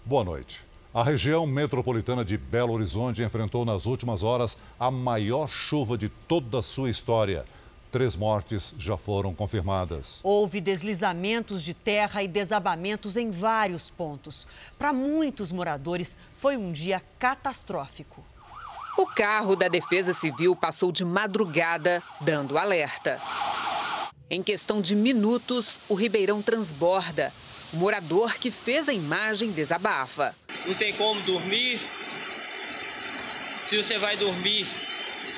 Boa noite. A região metropolitana de Belo Horizonte enfrentou nas últimas horas a maior chuva de toda a sua história. 3 mortes já foram confirmadas. Houve deslizamentos de terra e desabamentos em vários pontos. Para muitos moradores, foi um dia catastrófico. O carro da Defesa Civil passou de madrugada, dando alerta. Em questão de minutos, o Ribeirão transborda. O morador que fez a imagem desabafa. Não tem como dormir. Se você vai dormir,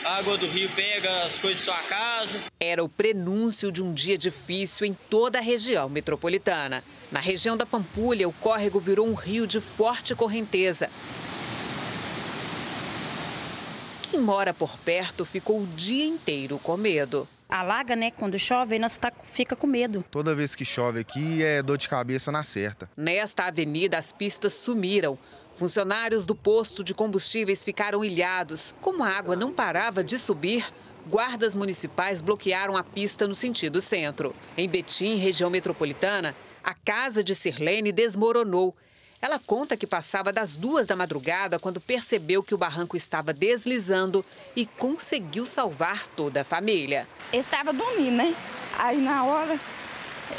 a água do rio pega as coisas da sua casa. Era o prenúncio de um dia difícil em toda a região metropolitana. Na região da Pampulha, o córrego virou um rio de forte correnteza. Quem mora por perto ficou o dia inteiro com medo. Alaga, né? Quando chove, nós fica com medo. Toda vez que chove aqui é dor de cabeça na certa. Nesta avenida, as pistas sumiram. Funcionários do posto de combustíveis ficaram ilhados. Como a água não parava de subir, guardas municipais bloquearam a pista no sentido centro. Em Betim, região metropolitana, a casa de Sirlene desmoronou. Ela conta que passava das 2 da madrugada quando percebeu que o barranco estava deslizando e conseguiu salvar toda a família. Eu estava dormindo, né? Aí na hora,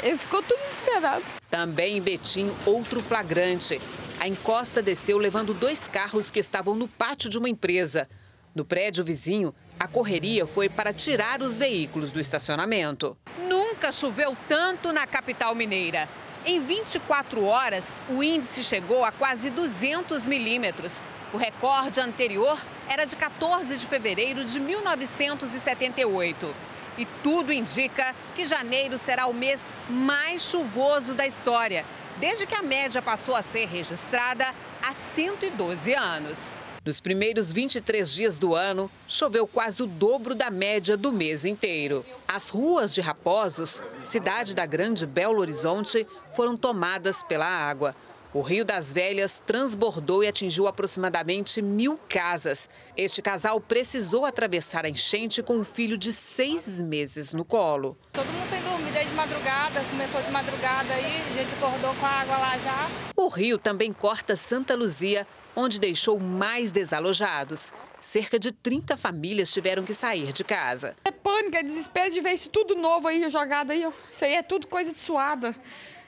eles ficou tudo desesperado. Também em Betim, outro flagrante. A encosta desceu levando 2 carros que estavam no pátio de uma empresa. No prédio vizinho, a correria foi para tirar os veículos do estacionamento. Nunca choveu tanto na capital mineira. Em 24 horas, o índice chegou a quase 200 milímetros. O recorde anterior era de 14 de fevereiro de 1978. E tudo indica que janeiro será o mês mais chuvoso da história, desde que a média passou a ser registrada há 112 anos. Nos primeiros 23 dias do ano, choveu quase o dobro da média do mês inteiro. As ruas de Raposos, cidade da grande Belo Horizonte, foram tomadas pela água. O Rio das Velhas transbordou e atingiu aproximadamente 1000 casas. Este casal precisou atravessar a enchente com um filho de 6 meses no colo. Todo mundo tem dormido desde madrugada, começou de madrugada aí, a gente acordou com a água lá já. O rio também corta Santa Luzia, onde deixou mais desalojados. Cerca de 30 famílias tiveram que sair de casa. É pânico, é desespero de ver isso tudo novo aí, jogado aí. Isso aí é tudo coisa de suada.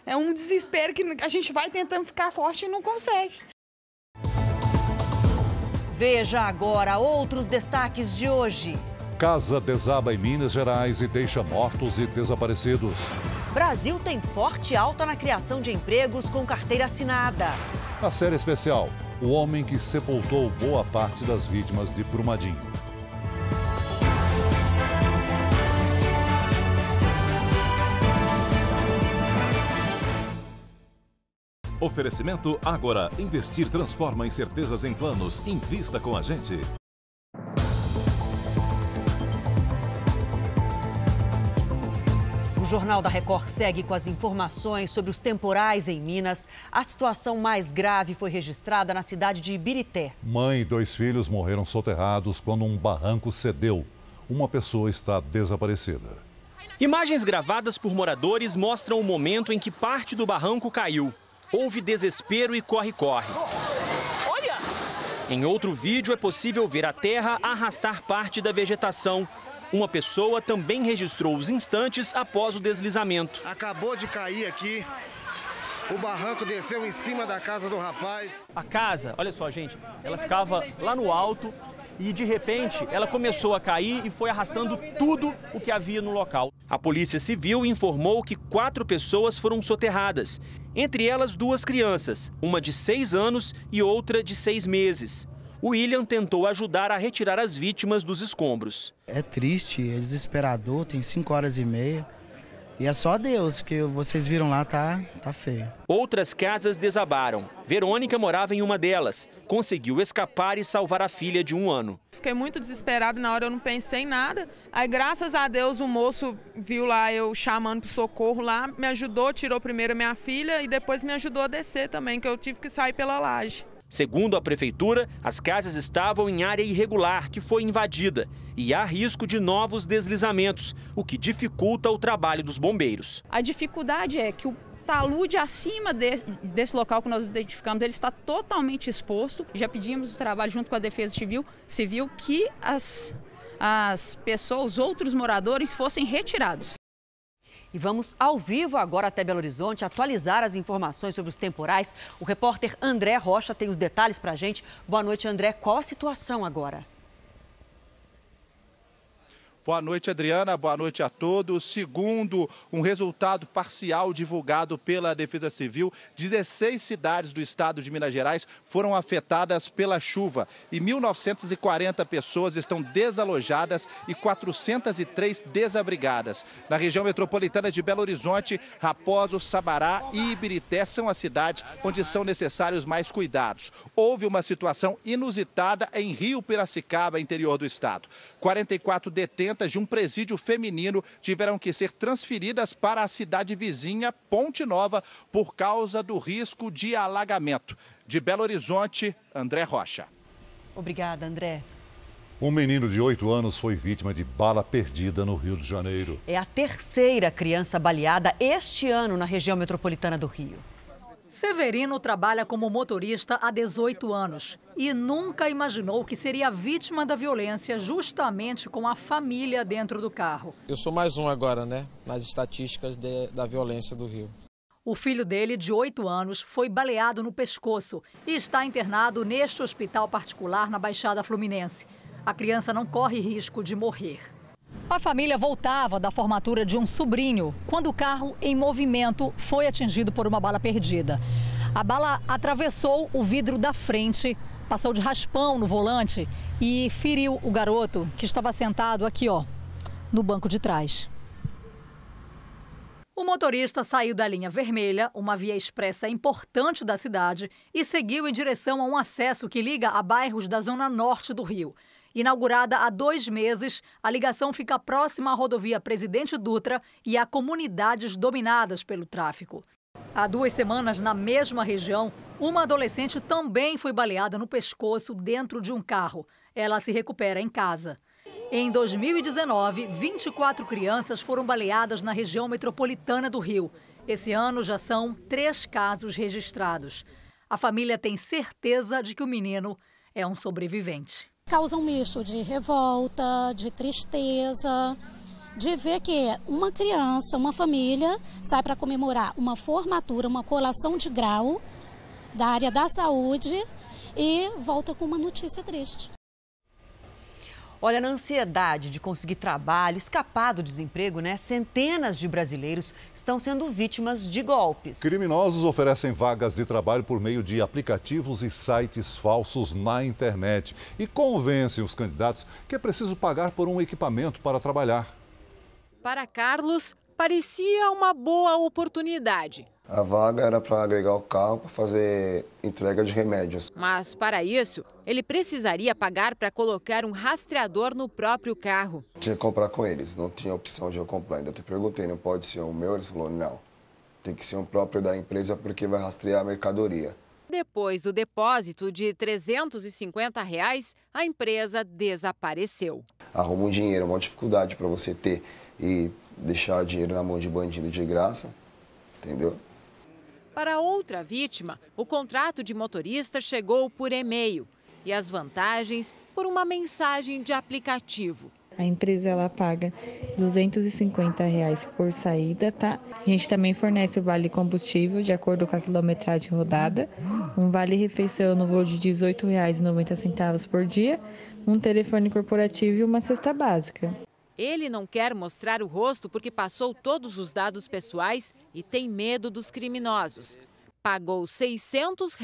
É um desespero que a gente vai tentando ficar forte e não consegue. Veja agora outros destaques de hoje. Casa desaba em Minas Gerais e deixa mortos e desaparecidos. Brasil tem forte alta na criação de empregos com carteira assinada. Na série especial, o homem que sepultou boa parte das vítimas de Brumadinho. Oferecimento Ágora. Investir transforma incertezas em planos. Invista com a gente. O Jornal da Record segue com as informações sobre os temporais em Minas. A situação mais grave foi registrada na cidade de Ibirité. Mãe e 2 filhos morreram soterrados quando um barranco cedeu. Uma pessoa está desaparecida. Imagens gravadas por moradores mostram o momento em que parte do barranco caiu. Houve desespero e corre-corre. Em outro vídeo é possível ver a terra arrastar parte da vegetação. Uma pessoa também registrou os instantes após o deslizamento. Acabou de cair aqui. O barranco desceu em cima da casa do rapaz. A casa, olha só, gente, ela ficava lá no alto e, de repente, ela começou a cair e foi arrastando tudo o que havia no local. A Polícia Civil informou que 4 pessoas foram soterradas, entre elas 2 crianças, uma de 6 anos e outra de 6 meses. O William tentou ajudar a retirar as vítimas dos escombros. É triste, é desesperador, tem 5h30. E é só Deus, que vocês viram lá, tá feio. Outras casas desabaram. Verônica morava em uma delas. Conseguiu escapar e salvar a filha de 1 ano. Fiquei muito desesperado, na hora eu não pensei em nada. Aí, graças a Deus, o moço viu lá eu chamando pro socorro lá, me ajudou, tirou primeiro a minha filha e depois me ajudou a descer também, que eu tive que sair pela laje. Segundo a prefeitura, as casas estavam em área irregular que foi invadida e há risco de novos deslizamentos, o que dificulta o trabalho dos bombeiros. A dificuldade é que talude acima desse local que nós identificamos, ele está totalmente exposto. Já pedimos o trabalho junto com a Defesa Civil que as pessoas, os outros moradores, fossem retirados. E vamos ao vivo agora até Belo Horizonte atualizar as informações sobre os temporais. O repórter André Rocha tem os detalhes para a gente. Boa noite, André. Qual a situação agora? Boa noite, Adriana. Boa noite a todos. Segundo um resultado parcial divulgado pela Defesa Civil, 16 cidades do estado de Minas Gerais foram afetadas pela chuva e 1.940 pessoas estão desalojadas e 403 desabrigadas. Na região metropolitana de Belo Horizonte, Raposo, Sabará e Ibirité são as cidades onde são necessários mais cuidados. Houve uma situação inusitada em Rio Piracicaba, interior do estado. 44 detentas de um presídio feminino tiveram que ser transferidas para a cidade vizinha, Ponte Nova, por causa do risco de alagamento. De Belo Horizonte, André Rocha. Obrigada, André. Um menino de 8 anos foi vítima de bala perdida no Rio de Janeiro. É a terceira criança baleada este ano na região metropolitana do Rio. Severino trabalha como motorista há 18 anos e nunca imaginou que seria vítima da violência justamente com a família dentro do carro. Eu sou mais um agora, né, nas estatísticas da violência do Rio. O filho dele, de 8 anos, foi baleado no pescoço e está internado neste hospital particular na Baixada Fluminense. A criança não corre risco de morrer. A família voltava da formatura de um sobrinho quando o carro em movimento foi atingido por uma bala perdida. A bala atravessou o vidro da frente, passou de raspão no volante e feriu o garoto que estava sentado aqui, no banco de trás. O motorista saiu da linha vermelha, uma via expressa importante da cidade, e seguiu em direção a um acesso que liga a bairros da zona norte do Rio. Inaugurada há 2 meses, a ligação fica próxima à rodovia Presidente Dutra e a comunidades dominadas pelo tráfico. Há 2 semanas, na mesma região, uma adolescente também foi baleada no pescoço dentro de um carro. Ela se recupera em casa. Em 2019, 24 crianças foram baleadas na região metropolitana do Rio. Esse ano já são 3 casos registrados. A família tem certeza de que o menino é um sobrevivente. Causa um misto de revolta, de tristeza, de ver que uma criança, uma família, sai para comemorar uma formatura, uma colação de grau da área da saúde e volta com uma notícia triste. Olha, na ansiedade de conseguir trabalho, escapar do desemprego, centenas de brasileiros estão sendo vítimas de golpes. Criminosos oferecem vagas de trabalho por meio de aplicativos e sites falsos na internet e convencem os candidatos que é preciso pagar por um equipamento para trabalhar. Para Carlos, parecia uma boa oportunidade. A vaga era para agregar o carro para fazer entrega de remédios. Mas, para isso, ele precisaria pagar para colocar um rastreador no próprio carro. Tinha que comprar com eles, não tinha opção de eu comprar. Ainda te perguntei, não pode ser o meu? Eles falaram, não. Tem que ser um próprio da empresa porque vai rastrear a mercadoria. Depois do depósito de R$ 350, a empresa desapareceu. Arruma um dinheiro, uma dificuldade para você ter e deixar dinheiro na mão de bandido de graça, entendeu? Para outra vítima, o contrato de motorista chegou por e-mail e as vantagens por uma mensagem de aplicativo. A empresa ela paga R$ 250 por saída, tá? A gente também fornece o vale combustível de acordo com a quilometragem rodada, um vale refeição no valor de R$ 18,90 por dia, um telefone corporativo e uma cesta básica. Ele não quer mostrar o rosto porque passou todos os dados pessoais e tem medo dos criminosos. Pagou R$ 600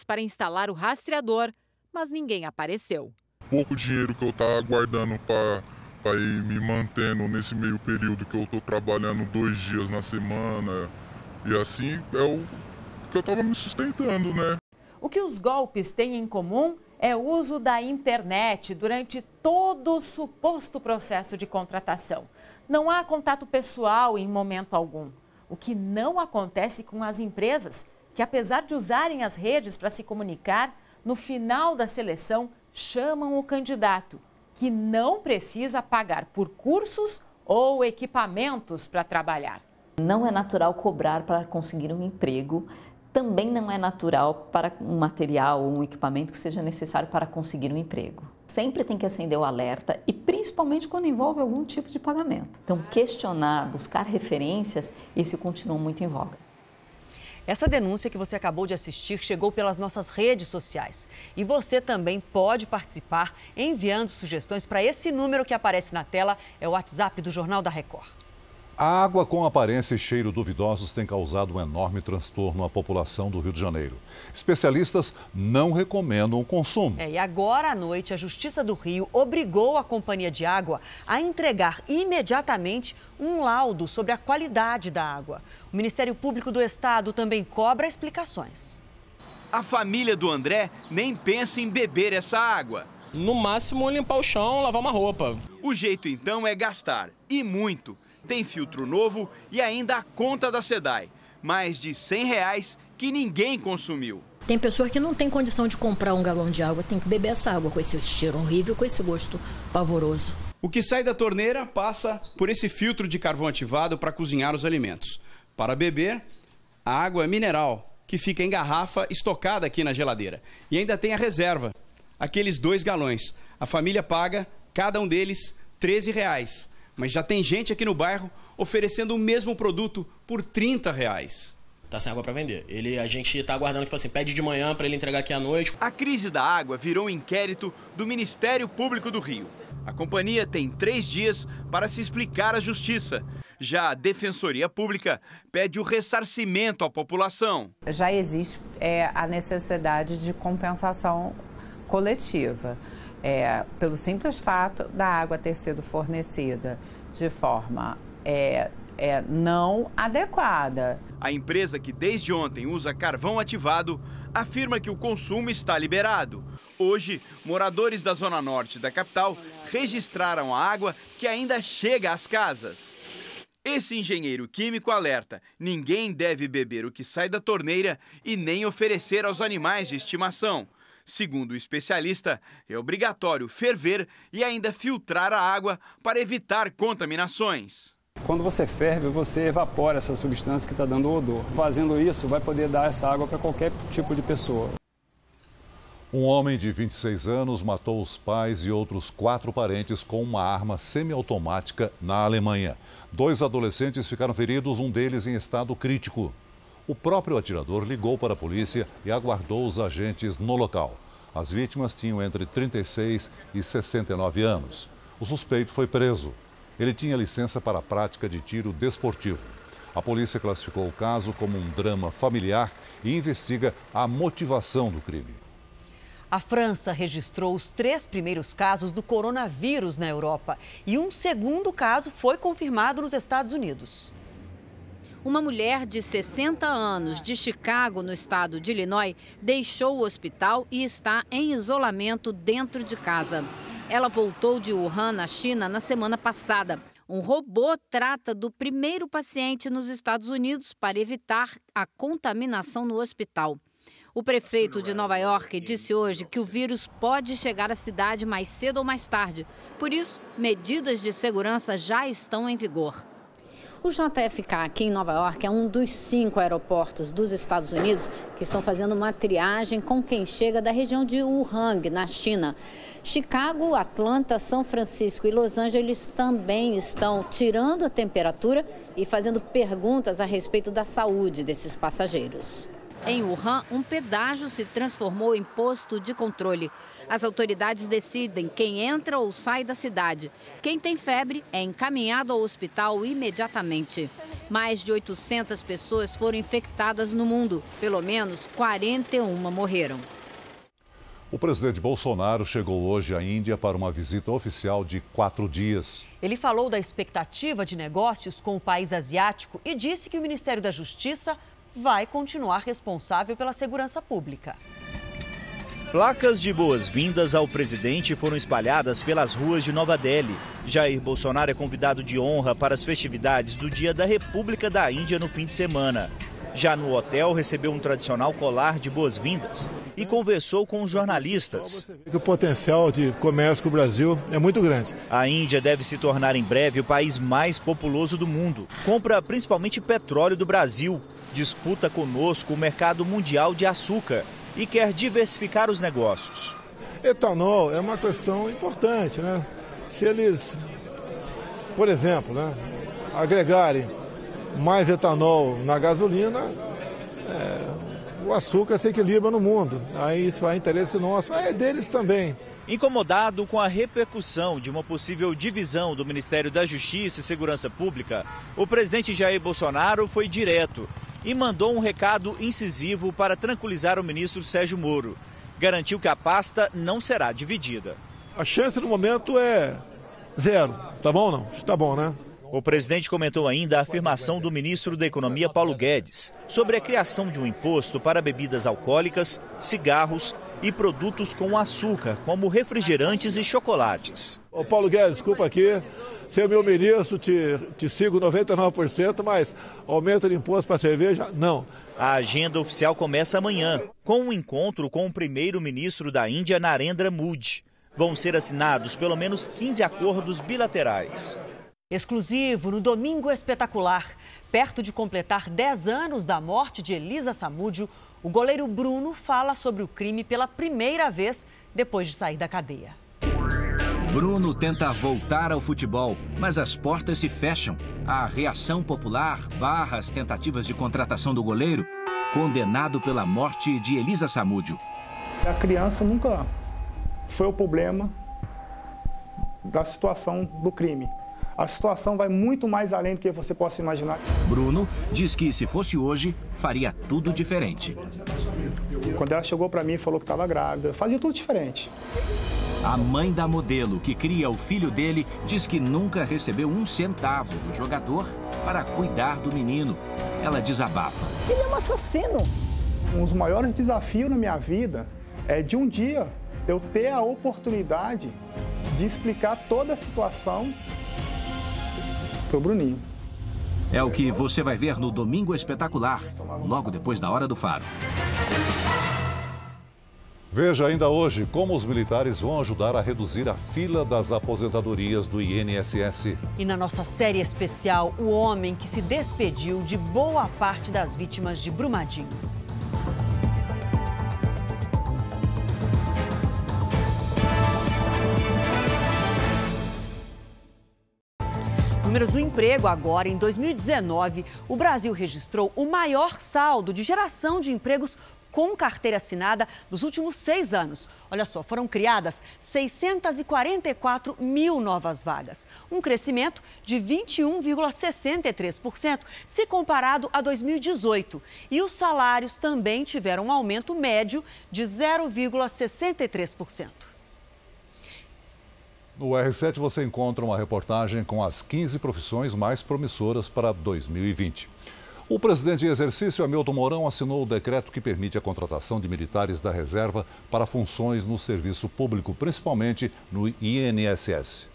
para instalar o rastreador, mas ninguém apareceu. Pouco dinheiro que eu estava guardando para ir me mantendo nesse meio período que eu estou trabalhando 2 dias na semana. E assim é o que eu estava me sustentando, né? O que os golpes têm em comum é o uso da internet durante todo o suposto processo de contratação. Não há contato pessoal em momento algum. O que não acontece com as empresas, que apesar de usarem as redes para se comunicar, no final da seleção chamam o candidato, que não precisa pagar por cursos ou equipamentos para trabalhar. Não é natural cobrar para conseguir um emprego. Também não é natural para um material ou um equipamento que seja necessário para conseguir um emprego. Sempre tem que acender o alerta e principalmente quando envolve algum tipo de pagamento. Então, questionar, buscar referências, isso continua muito em voga. Essa denúncia que você acabou de assistir chegou pelas nossas redes sociais. E você também pode participar enviando sugestões para esse número que aparece na tela, é o WhatsApp do Jornal da Record. A água com aparência e cheiro duvidosos tem causado um enorme transtorno à população do Rio de Janeiro. Especialistas não recomendam o consumo. E agora à noite, a Justiça do Rio obrigou a Companhia de Água a entregar imediatamente um laudo sobre a qualidade da água. O Ministério Público do Estado também cobra explicações. A família do André nem pensa em beber essa água. No máximo, limpar o chão, lavar uma roupa. O jeito então é gastar, e muito. Tem filtro novo e ainda a conta da SEDAI. Mais de R$100 que ninguém consumiu. Tem pessoa que não tem condição de comprar um galão de água, tem que beber essa água com esse cheiro horrível, com esse gosto pavoroso. O que sai da torneira passa por esse filtro de carvão ativado para cozinhar os alimentos. Para beber, a água é mineral, que fica em garrafa estocada aqui na geladeira. E ainda tem a reserva, aqueles 2 galões. A família paga, cada um deles, R$13. Mas já tem gente aqui no bairro oferecendo o mesmo produto por R$30. Tá sem água para vender. A gente tá aguardando, tipo assim, pede de manhã para ele entregar aqui à noite. A crise da água virou um inquérito do Ministério Público do Rio. A companhia tem 3 dias para se explicar à Justiça. Já a Defensoria Pública pede o ressarcimento à população. Já existe a necessidade de compensação coletiva. Pelo simples fato da água ter sido fornecida de forma não adequada. A empresa, que desde ontem usa carvão ativado, afirma que o consumo está liberado. Hoje, moradores da zona norte da capital registraram a água que ainda chega às casas. Esse engenheiro químico alerta: ninguém deve beber o que sai da torneira e nem oferecer aos animais de estimação. Segundo o especialista, é obrigatório ferver e ainda filtrar a água para evitar contaminações. Quando você ferve, você evapora essa substância que está dando odor. Fazendo isso, vai poder dar essa água para qualquer tipo de pessoa. Um homem de 26 anos matou os pais e outros 4 parentes com uma arma semiautomática na Alemanha. 2 adolescentes ficaram feridos, um deles em estado crítico. O próprio atirador ligou para a polícia e aguardou os agentes no local. As vítimas tinham entre 36 e 69 anos. O suspeito foi preso. Ele tinha licença para a prática de tiro desportivo. A polícia classificou o caso como um drama familiar e investiga a motivação do crime. A França registrou os 3 primeiros casos do coronavírus na Europa e um segundo caso foi confirmado nos Estados Unidos. Uma mulher de 60 anos de Chicago, no estado de Illinois, deixou o hospital e está em isolamento dentro de casa. Ela voltou de Wuhan, na China, na semana passada. Um robô trata do primeiro paciente nos Estados Unidos para evitar a contaminação no hospital. O prefeito de Nova York disse hoje que o vírus pode chegar à cidade mais cedo ou mais tarde. Por isso, medidas de segurança já estão em vigor. O JFK aqui em Nova York é um dos 5 aeroportos dos Estados Unidos que estão fazendo uma triagem com quem chega da região de Wuhan, na China. Chicago, Atlanta, São Francisco e Los Angeles também estão tirando a temperatura e fazendo perguntas a respeito da saúde desses passageiros. Em Wuhan, um pedágio se transformou em posto de controle. As autoridades decidem quem entra ou sai da cidade. Quem tem febre é encaminhado ao hospital imediatamente. Mais de 800 pessoas foram infectadas no mundo. Pelo menos 41 morreram. O presidente Bolsonaro chegou hoje à Índia para uma visita oficial de 4 dias. Ele falou da expectativa de negócios com o país asiático e disse que o Ministério da Justiça vai continuar responsável pela segurança pública. Placas de boas-vindas ao presidente foram espalhadas pelas ruas de Nova Delhi. Jair Bolsonaro é convidado de honra para as festividades do Dia da República da Índia no fim de semana. Já no hotel, recebeu um tradicional colar de boas-vindas. e conversou com os jornalistas. O potencial de comércio com o Brasil é muito grande. A Índia deve se tornar em breve o país mais populoso do mundo. Compra principalmente petróleo do Brasil, disputa conosco o mercado mundial de açúcar e quer diversificar os negócios. Etanol é uma questão importante, né? Se eles, por exemplo, né, agregarem mais etanol na gasolina, o açúcar se equilibra no mundo. Aí isso é interesse nosso, é deles também. Incomodado com a repercussão de uma possível divisão do Ministério da Justiça e Segurança Pública, o presidente Jair Bolsonaro foi direto e mandou um recado incisivo para tranquilizar o ministro Sérgio Moro. Garantiu que a pasta não será dividida. A chance no momento é 0. Tá bom ou não? Tá bom, né? O presidente comentou ainda a afirmação do ministro da Economia, Paulo Guedes, sobre a criação de um imposto para bebidas alcoólicas, cigarros e produtos com açúcar, como refrigerantes e chocolates. Ô Paulo Guedes, desculpa aqui, ser meu ministro, te sigo 99%, mas aumento de imposto para cerveja, não. A agenda oficial começa amanhã, com um encontro com o primeiro-ministro da Índia, Narendra Modi. Vão ser assinados pelo menos 15 acordos bilaterais. Exclusivo no Domingo Espetacular. Perto de completar 10 anos da morte de Elisa Samúdio, o goleiro Bruno fala sobre o crime pela primeira vez depois de sair da cadeia. Bruno tenta voltar ao futebol, mas as portas se fecham. A reação popular barra as tentativas de contratação do goleiro, condenado pela morte de Elisa Samúdio. A criança nunca foi o problema da situação do crime. A situação vai muito mais além do que você possa imaginar. Bruno diz que se fosse hoje, faria tudo diferente. Quando ela chegou para mim e falou que estava grávida, fazia tudo diferente. A mãe da modelo, que cria o filho dele, diz que nunca recebeu um centavo do jogador para cuidar do menino. Ela desabafa. Ele é um assassino. Um dos maiores desafios na minha vida é de um dia eu ter a oportunidade de explicar toda a situação pro Bruninho. É o que você vai ver no Domingo Espetacular, logo depois da Hora do Faro. Veja ainda hoje como os militares vão ajudar a reduzir a fila das aposentadorias do INSS. E na nossa série especial, o homem que se despediu de boa parte das vítimas de Brumadinho. Números do emprego agora, em 2019, o Brasil registrou o maior saldo de geração de empregos com carteira assinada nos últimos 6 anos. Olha só, foram criadas 644 mil novas vagas, um crescimento de 21,63% se comparado a 2018. E os salários também tiveram um aumento médio de 0,63%. No R7 você encontra uma reportagem com as 15 profissões mais promissoras para 2020. O presidente em exercício, Hamilton Mourão, assinou o decreto que permite a contratação de militares da reserva para funções no serviço público, principalmente no INSS.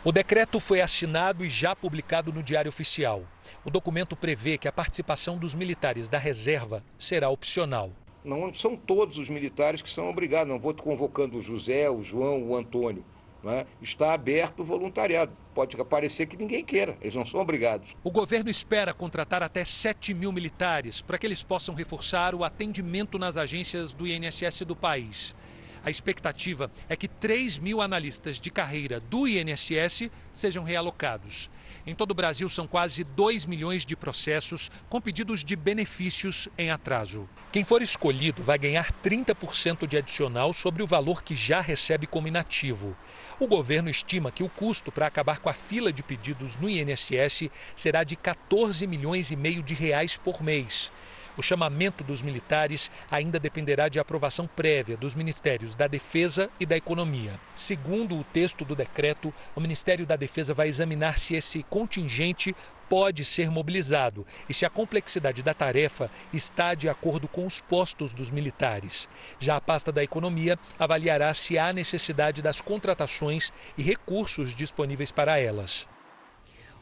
O decreto foi assinado e já publicado no Diário Oficial. O documento prevê que a participação dos militares da reserva será opcional. Não são todos os militares que são obrigados, não vou convocando o José, o João, o Antônio. Né? Está aberto o voluntariado. Pode parecer que ninguém queira, eles não são obrigados. O governo espera contratar até 7 mil militares para que eles possam reforçar o atendimento nas agências do INSS do país. A expectativa é que 3 mil analistas de carreira do INSS sejam realocados. Em todo o Brasil, são quase 2 milhões de processos com pedidos de benefícios em atraso. Quem for escolhido vai ganhar 30% de adicional sobre o valor que já recebe como inativo. O governo estima que o custo para acabar com a fila de pedidos no INSS será de 14 milhões e meio de reais por mês. O chamamento dos militares ainda dependerá de aprovação prévia dos Ministérios da Defesa e da Economia. Segundo o texto do decreto, o Ministério da Defesa vai examinar se esse contingente pode ser mobilizado e se a complexidade da tarefa está de acordo com os postos dos militares. Já a pasta da Economia avaliará se há necessidade das contratações e recursos disponíveis para elas.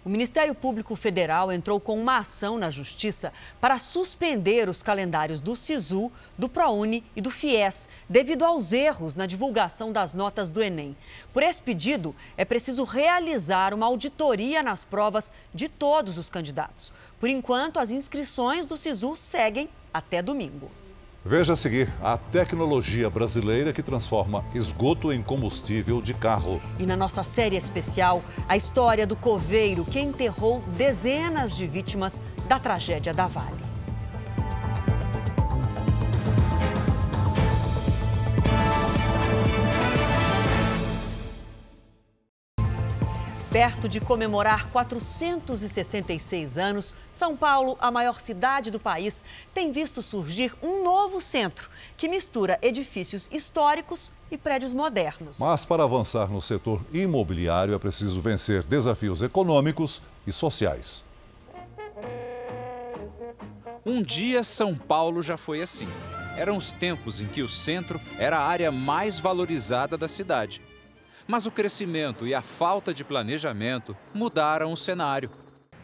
O Ministério Público Federal entrou com uma ação na Justiça para suspender os calendários do SISU, do ProUni e do FIES, devido aos erros na divulgação das notas do Enem. Por esse pedido, é preciso realizar uma auditoria nas provas de todos os candidatos. Por enquanto, as inscrições do SISU seguem até domingo. Veja a seguir a tecnologia brasileira que transforma esgoto em combustível de carro. E na nossa série especial, a história do coveiro que enterrou dezenas de vítimas da tragédia da Vale. Perto de comemorar 466 anos, São Paulo, a maior cidade do país, tem visto surgir um novo centro que mistura edifícios históricos e prédios modernos. Mas para avançar no setor imobiliário é preciso vencer desafios econômicos e sociais. Um dia São Paulo já foi assim. Eram os tempos em que o centro era a área mais valorizada da cidade. Mas o crescimento e a falta de planejamento mudaram o cenário.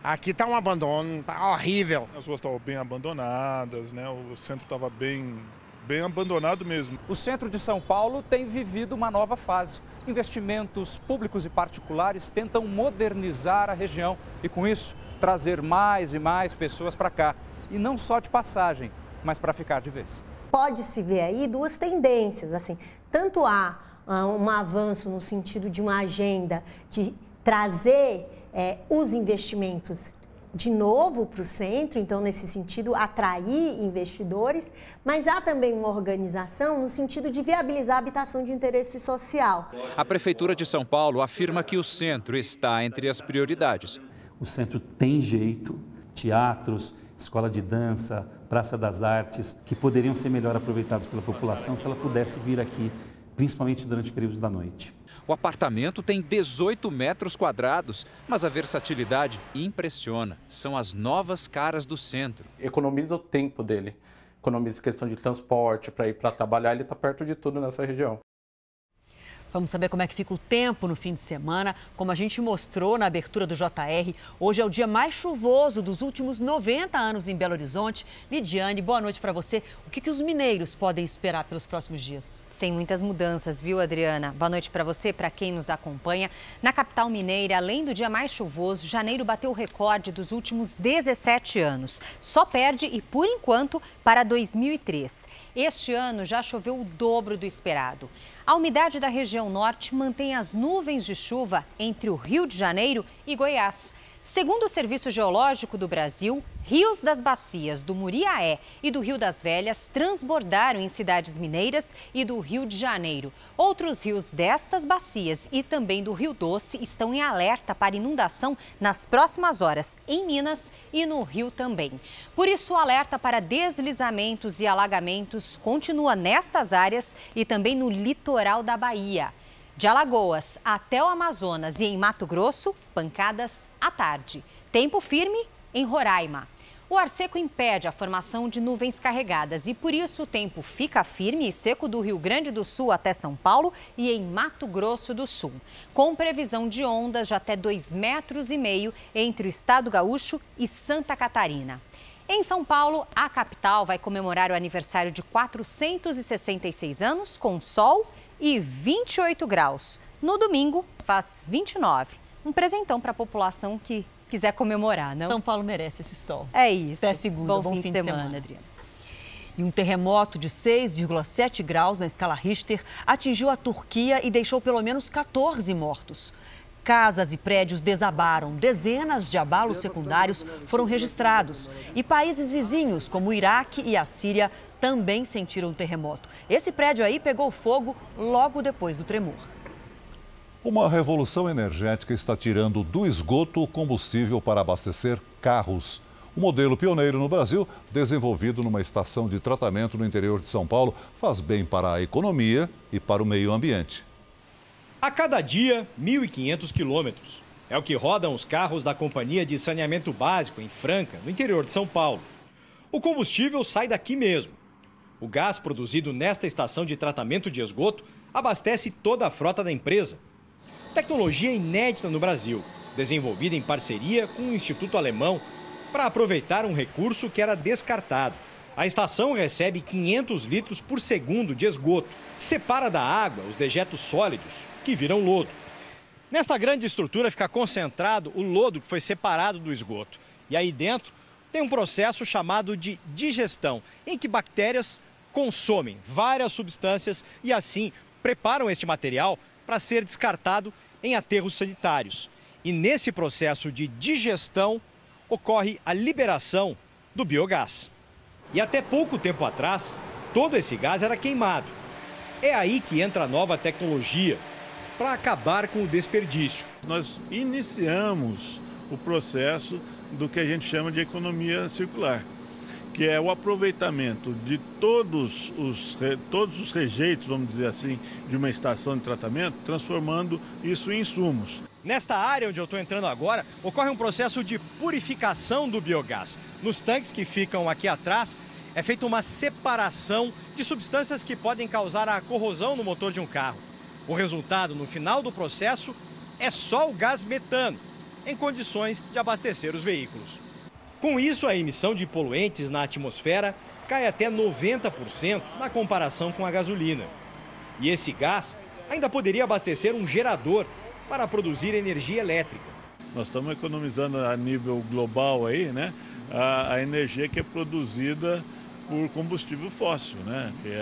Aqui está um abandono, está horrível. As ruas estavam bem abandonadas, né? O centro estava bem abandonado mesmo. O centro de São Paulo tem vivido uma nova fase. Investimentos públicos e particulares tentam modernizar a região e, com isso, trazer mais e mais pessoas para cá. E não só de passagem, mas para ficar de vez. Pode-se ver aí duas tendências, assim, tanto há um avanço no sentido de uma agenda de trazer os investimentos de novo para o centro, então nesse sentido atrair investidores, mas há também uma organização no sentido de viabilizar a habitação de interesse social. A Prefeitura de São Paulo afirma que o centro está entre as prioridades. O centro tem jeito, teatros, escola de dança, Praça das Artes, que poderiam ser melhor aproveitados pela população se ela pudesse vir aqui, principalmente durante o período da noite. O apartamento tem 18 metros quadrados, mas a versatilidade impressiona. São as novas caras do centro. Economiza o tempo dele, economiza a questão de transporte para ir para trabalhar, ele está perto de tudo nessa região. Vamos saber como é que fica o tempo no fim de semana. Como a gente mostrou na abertura do JR, hoje é o dia mais chuvoso dos últimos 90 anos em Belo Horizonte. Lidiane, boa noite para você. O que os mineiros podem esperar pelos próximos dias? Sem muitas mudanças, viu, Adriana? Boa noite para você, para quem nos acompanha. Na capital mineira, além do dia mais chuvoso, janeiro bateu o recorde dos últimos 17 anos. Só perde, e por enquanto, para 2003. Este ano já choveu o dobro do esperado. A umidade da região norte mantém as nuvens de chuva entre o Rio de Janeiro e Goiás. Segundo o Serviço Geológico do Brasil, rios das bacias do Muriaé e do Rio das Velhas transbordaram em cidades mineiras e do Rio de Janeiro. Outros rios destas bacias e também do Rio Doce estão em alerta para inundação nas próximas horas, em Minas e no Rio também. Por isso, o alerta para deslizamentos e alagamentos continua nestas áreas e também no litoral da Bahia. De Alagoas até o Amazonas e em Mato Grosso, pancadas à tarde. Tempo firme em Roraima. O ar seco impede a formação de nuvens carregadas e, por isso, o tempo fica firme e seco do Rio Grande do Sul até São Paulo e em Mato Grosso do Sul, com previsão de ondas de até 2,5 metros entre o estado gaúcho e Santa Catarina. Em São Paulo, a capital vai comemorar o aniversário de 466 anos com sol e 28 graus. No domingo, faz 29. Um presentão para a população que quiser comemorar, não? São Paulo merece esse sol. É isso. Até segunda, bom fim de semana, Adriana. E um terremoto de 6,7 graus na escala Richter atingiu a Turquia e deixou pelo menos 14 mortos. Casas e prédios desabaram, dezenas de abalos secundários foram registrados. E países vizinhos, como o Iraque e a Síria, também sentiram o terremoto. Esse prédio aí pegou fogo logo depois do tremor. Uma revolução energética está tirando do esgoto o combustível para abastecer carros. O modelo pioneiro no Brasil, desenvolvido numa estação de tratamento no interior de São Paulo, faz bem para a economia e para o meio ambiente. A cada dia, 1.500 quilômetros. É o que rodam os carros da Companhia de Saneamento Básico, em Franca, no interior de São Paulo. O combustível sai daqui mesmo. O gás produzido nesta estação de tratamento de esgoto abastece toda a frota da empresa. Tecnologia inédita no Brasil. desenvolvida em parceria com o Instituto Alemão para aproveitar um recurso que era descartado. A estação recebe 500 litros por segundo de esgoto. Separa da água os dejetos sólidos, que viram lodo. Nesta grande estrutura fica concentrado o lodo que foi separado do esgoto. E aí dentro tem um processo chamado de digestão, em que bactérias consomem várias substâncias e assim preparam este material para ser descartado em aterros sanitários. E nesse processo de digestão ocorre a liberação do biogás. E até pouco tempo atrás, todo esse gás era queimado. É aí que entra a nova tecnologia para acabar com o desperdício. Nós iniciamos o processo do que a gente chama de economia circular, que é o aproveitamento de todos os rejeitos, vamos dizer assim, de uma estação de tratamento, transformando isso em insumos. Nesta área onde eu estou entrando agora, ocorre um processo de purificação do biogás. Nos tanques que ficam aqui atrás, é feita uma separação de substâncias que podem causar a corrosão no motor de um carro. O resultado, no final do processo, é só o gás metano, em condições de abastecer os veículos. Com isso, a emissão de poluentes na atmosfera cai até 90% na comparação com a gasolina. E esse gás ainda poderia abastecer um gerador para produzir energia elétrica. Nós estamos economizando a nível global aí, né, a energia que é produzida por combustível fóssil, né, que é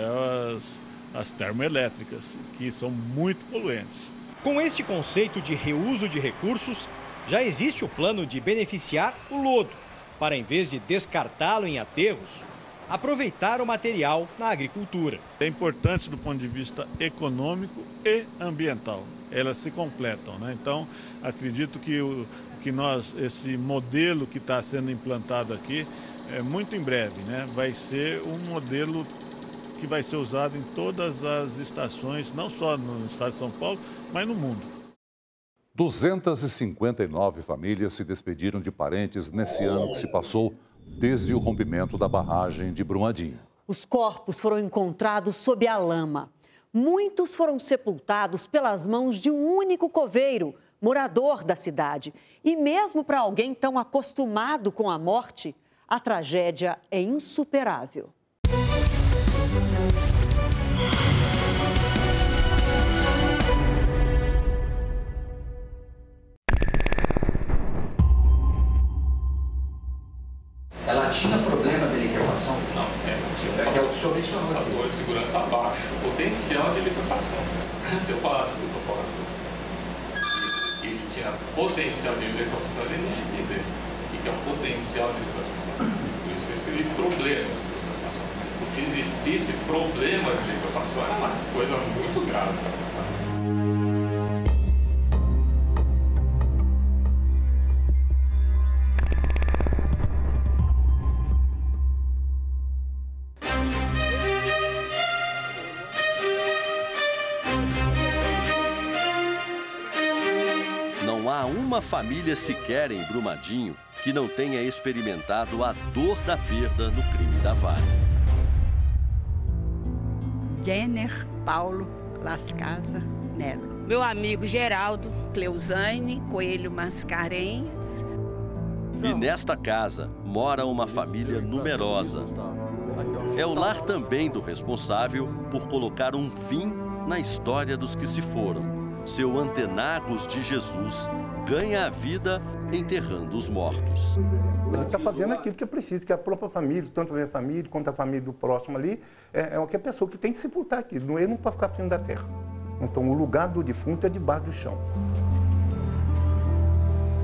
as termoelétricas, que são muito poluentes. Com este conceito de reuso de recursos, já existe o plano de beneficiar o lodo, para, em vez de descartá-lo em aterros, aproveitar o material na agricultura. É importante do ponto de vista econômico e ambiental. Elas se completam, né? Então, acredito que esse modelo que está sendo implantado aqui, muito em breve, né, vai ser um modelo que vai ser usado em todas as estações, não só no estado de São Paulo, mas no mundo. 259 famílias se despediram de parentes nesse ano que se passou desde o rompimento da barragem de Brumadinho. Os corpos foram encontrados sob a lama. Muitos foram sepultados pelas mãos de um único coveiro, morador da cidade. E mesmo para alguém tão acostumado com a morte, a tragédia é insuperável. Ela tinha problema de liquefação? Não, é o que o senhor mencionou. Fator de segurança baixo, potencial de liquefação. Se eu falasse para o topógrafo que ele tinha potencial de liquefação, ele não ia entender o que é um potencial de liquefação. Por isso que eu escrevi problema de liquefação. Se existisse problemas de liquefação, era uma coisa muito grave. Uma família sequer em Brumadinho que não tenha experimentado a dor da perda no crime da Vale. Jenner, Paulo, Las Casas, Nelo. Meu amigo Geraldo, Cleusane, Coelho Mascarenhas. E nesta casa mora uma família numerosa. É o lar também do responsável por colocar um fim na história dos que se foram. Seu Antenagos de Jesus ganha a vida enterrando os mortos. A gente está fazendo aquilo que é preciso, que a própria família, tanto a minha família quanto a família do próximo ali, é a pessoa que tem que sepultar aquilo. Ele não pode ficar acima da terra. Então o lugar do defunto é debaixo do chão.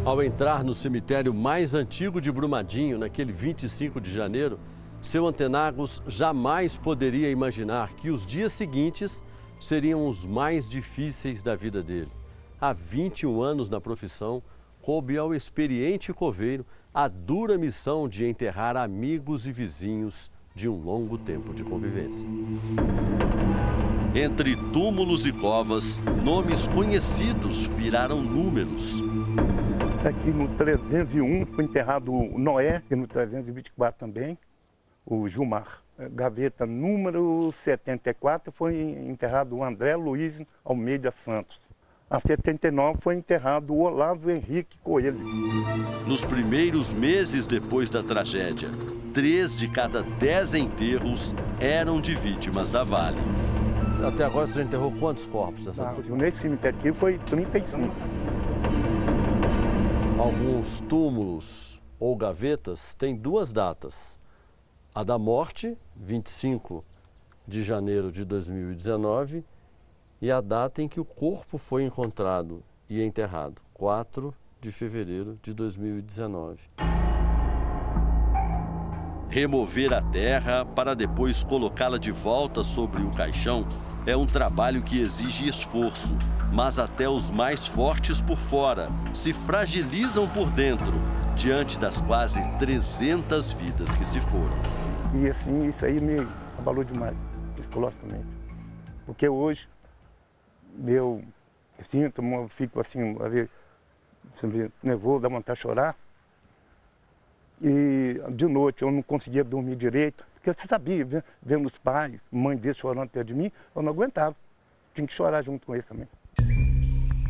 Ao entrar no cemitério mais antigo de Brumadinho, naquele 25 de janeiro, seu Antenagos jamais poderia imaginar que os dias seguintes seriam os mais difíceis da vida dele. Há 21 anos na profissão, coube ao experiente coveiro a dura missão de enterrar amigos e vizinhos de um longo tempo de convivência. Entre túmulos e covas, nomes conhecidos viraram números. Aqui no 301 foi enterrado o Noé, e no 324 também, o Gilmar. Gaveta número 74 foi enterrado o André Luiz Almeida Santos. Em 79 foi enterrado o Olavo Henrique Coelho. Nos primeiros meses depois da tragédia, 3 de cada 10 enterros eram de vítimas da Vale. Até agora você já enterrou quantos corpos? Nesse cemitério aqui foi 35. Alguns túmulos ou gavetas têm 2 datas. A da morte, 25 de janeiro de 2019, e a data em que o corpo foi encontrado e enterrado, 4 de fevereiro de 2019. Remover a terra para depois colocá-la de volta sobre o caixão é um trabalho que exige esforço, mas até os mais fortes por fora se fragilizam por dentro diante das quase 300 vidas que se foram. E assim, isso aí me abalou demais, psicologicamente. Porque hoje eu sinto, eu fico assim, nervoso, dá vontade de chorar. E de noite eu não conseguia dormir direito, porque você sabia, vendo os pais, mãe deles chorando perto de mim, eu não aguentava. Tinha que chorar junto com eles também.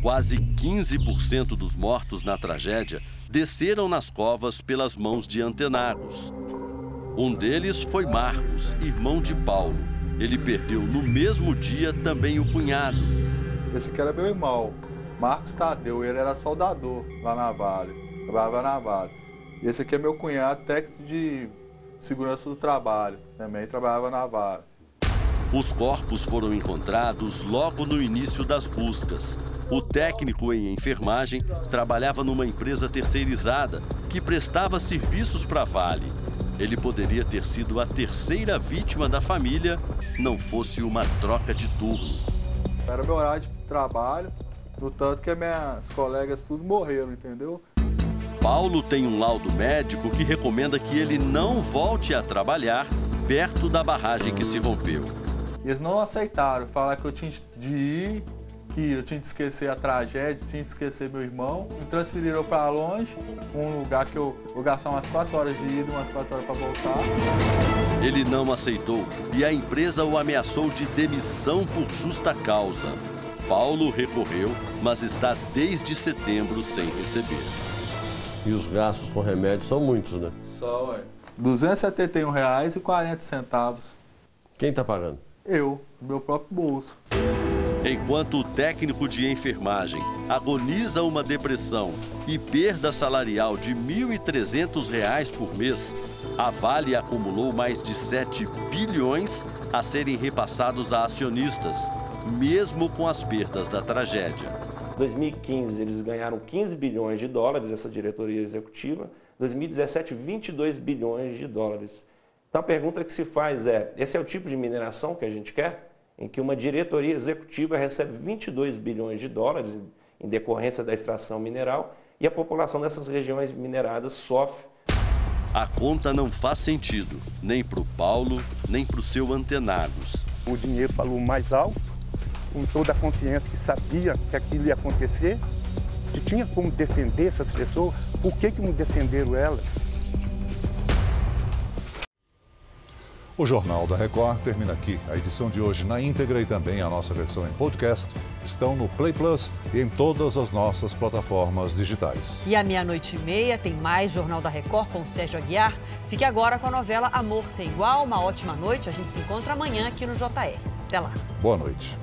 Quase 15% dos mortos na tragédia desceram nas covas pelas mãos de antenagos. Um deles foi Marcos, irmão de Paulo. Ele perdeu no mesmo dia também o cunhado. Esse aqui era meu irmão, Marcos Tadeu, ele era soldador lá na Vale, trabalhava na Vale. E esse aqui é meu cunhado, técnico de segurança do trabalho, também trabalhava na Vale. Os corpos foram encontrados logo no início das buscas. O técnico em enfermagem trabalhava numa empresa terceirizada que prestava serviços para a Vale. Ele poderia ter sido a terceira vítima da família, não fosse uma troca de turno. Era meu horário de trabalho, no tanto que minhas colegas tudo morreram, entendeu? Paulo tem um laudo médico que recomenda que ele não volte a trabalhar perto da barragem que se rompeu. Eles não aceitaram, falaram que eu tinha de ir, que eu tinha de esquecer a tragédia, tinha de esquecer meu irmão. Me transferiram para longe, um lugar que eu vou gastar umas 4 horas de ida, umas 4 horas para voltar. Ele não aceitou e a empresa o ameaçou de demissão por justa causa. Paulo recorreu, mas está desde setembro sem receber. E os gastos com remédio são muitos, né? Só, R$ 271,40. Quem está pagando? Eu, do meu próprio bolso. Enquanto o técnico de enfermagem agoniza uma depressão e perda salarial de R$ 1.300 por mês, a Vale acumulou mais de 7 bilhões a serem repassados a acionistas, mesmo com as perdas da tragédia. Em 2015, eles ganharam 15 bilhões de dólares, essa diretoria executiva. Em 2017, 22 bilhões de dólares. Então, a pergunta que se faz é, esse é o tipo de mineração que a gente quer? Em que uma diretoria executiva recebe 22 bilhões de dólares em decorrência da extração mineral e a população dessas regiões mineradas sofre. A conta não faz sentido, nem para o Paulo, nem para o seu Antenagos. O dinheiro falou mais alto, com toda a consciência que sabia que aquilo ia acontecer, que tinha como defender essas pessoas, por que não defenderam elas? O Jornal da Record termina aqui. A edição de hoje na íntegra e também a nossa versão em podcast estão no Play Plus e em todas as nossas plataformas digitais. E à 00:30 tem mais Jornal da Record com o Sérgio Aguiar. Fique agora com a novela Amor Sem Igual. Uma ótima noite. A gente se encontra amanhã aqui no JR. Até lá. Boa noite.